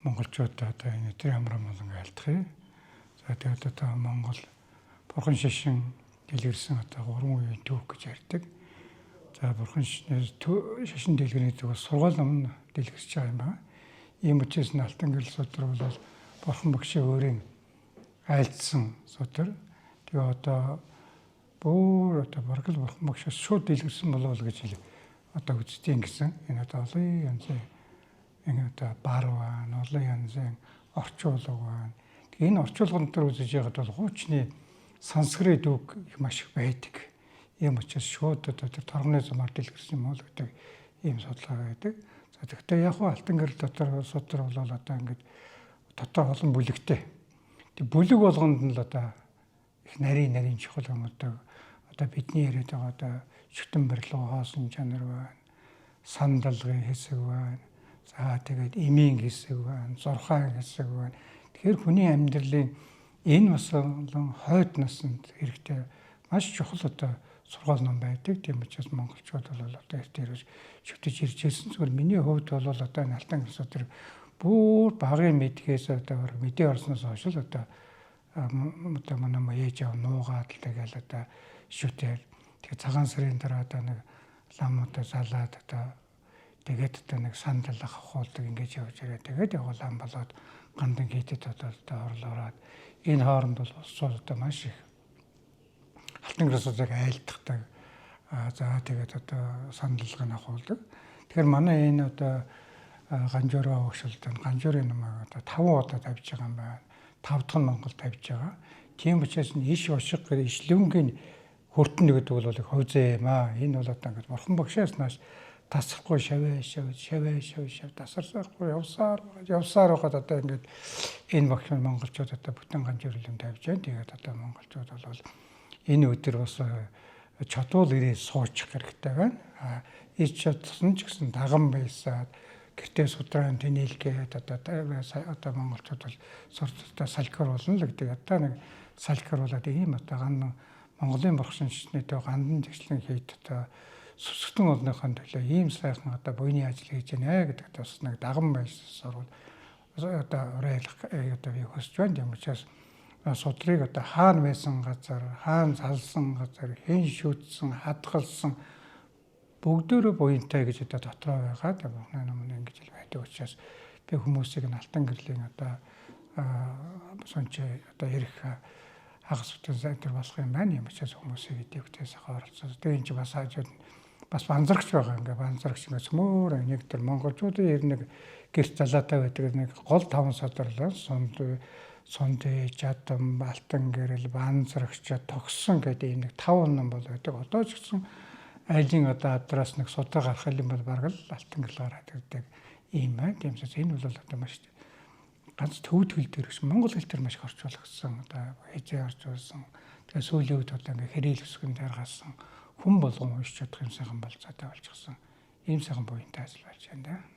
монголчууд одоо энэ тэр ямар болон айлтгая. За тэгээд одоо Монгол бурхан шишин дэлгэрсэн одоо 3 үеийн түүх гэж ярьдаг. За бурхан шишин дэлгэрний зүгээс сургаал ном дэлгэрч байгаа юм байна. Ийм учраас нь Алтан гэрэл судар бол бурхан багшийн өөрийн айлдсан судар. Тэгээ одоо бүр одоо бараг л бурхан багшаас шууд дэлгэрсэн болов уу гэж одоо үзтiin гэсэн. Энэ одоо олон янзын энэ одоо бар байна, олон янзын орчуулга байна. Тэгээ энэ орчуулганд төр үзэж яхад бол хуучны санскрит үг их маш их байдаг. Ийм учраас шууд одоо тэр торгоны замаар дэлгэрсэн юм уу гэдэг ийм судалгаа байдаг. За тэгвэл яг хуу Алтан гэрэл дотор судар бол одоо ингээд дотор олон бүлэгтэй. Тэг бүлэг болгонд нь л одоо их нарийн чухал юм одоо бидний яриад байгаа одоо шүтэн барилга хоосон чанар байна. Сандалгын хэсэг байна. За тэгээд эмийн хэсэг байна, зурхаан хэсэг байна. Тэгэхээр хүний амьдралын энэ бас олон хойд наснд хэрэгтэй маш чухал одоо сургаал ном байдаг. Тийм учраас монголчууд бол одоо эртээр шүтэж ирж ирсэн. Зүгээр миний хувьд бол одоо энэ Алтан гэрэл судар бүр багын мэдхээс одоо мэдээ орсноос хойш л одоо манай ээж аав нуугаад л тэгэл одоо шүтэл тэгээ цагаан сарын дараа одоо нэг ламуудаа залаад одоо тэгээд одоо нэг сандал авахулдаг ингэж явж байгаа. Тэгээд явуулан болоод гандан хийдэд одоо орлоороод энэ хооронд бол улсууд одоо маш их Алтан гэрэл судрыг айлддаг. За тэгээд одоо сандалгыг авахулдаг. Тэгэхээр манай энэ одоо ганжуураа өгшөлтөнд ганжуурын намайг одоо 5 удаа тавьж байгаа юм байна. 5 дахь нь Монгол тавьж байгаа. Тийм учраас иш ушиг гэдэг ишлүнгийн хүртэн гэдэг бол их хөвзөө юм аа. Энэ бол одоо ингээд бурхан багшаас нааш тасрахгүй шавь тасарсахгүй явсаар байгаад одоо ингээд энэ багш монголчууд одоо бүтэн ганжуур юм тавьж байна. Тэгээд одоо монголчууд бол энэ өдөр бас чадвал ирээ суучих хэрэгтэй байна. Ич чадсан ч гэсэн даган байсаад гэртээ судрaan тэнэлгээд одоо монголчууд бол сурталтаа салхир болно л гэдэг. Одоо нэг салхируулаад ийм одоо ган Монголын бурхан шишнэтэй гандан тэгшлэн хийд одоо сүсгтэн олныхон төлөө ийм сайхан одоо буйны ажил хийж байна гэдэг бас нэг даган байсаар сурвал одоо уриалах одоо би хүсэж байна. Тийм учраас судрыг одоо хаана байсан газар, хаана залсан газар, хэн шүтсэн, хадгалсан бүгдөө буянтай гэж одоо дотроо байгаа. Бурхны номон ингэж л байдаг учраас би хүмүүсийг нь Алтан гэрлийн одоо сонч одоо ирэх хагас бүтэн зайдэр болох юм байна. Юм учраас хүмүүсийг идэвхтэйс оролцсон. Тэгээ энэ ч бас хажууд бас банзрагч байгаа. Ингээ банзрагч ингээ цөмөр нэг төр монголчуудын ер нэг гэрт залаатай байдаг нэг гол 5 содрлоо сунд жадам Алтан гэрэл банзрагч тогсон гэдэг энэ нэг 5 ном бол байдаг. Одоо ч гэсэн айлын одоо адраас нэг судаа гарах юм бол бараг л Алтан гэрэл гараад ирдэг юм байна. Тийм учраас энэ бол одоо маш ганц төвд хэл дээр биш монгол хэл дээр маш их орчуулагдсан одоо хэзээ орчуулсан. Тэгээ сүүлийн үед одоо ингээ хэрээл өсгөн даргаасан хүн болгон уншиж чадах юм сайхан болцоотой болчихсон. Ийм сайхан буянтай ажил болж байна да.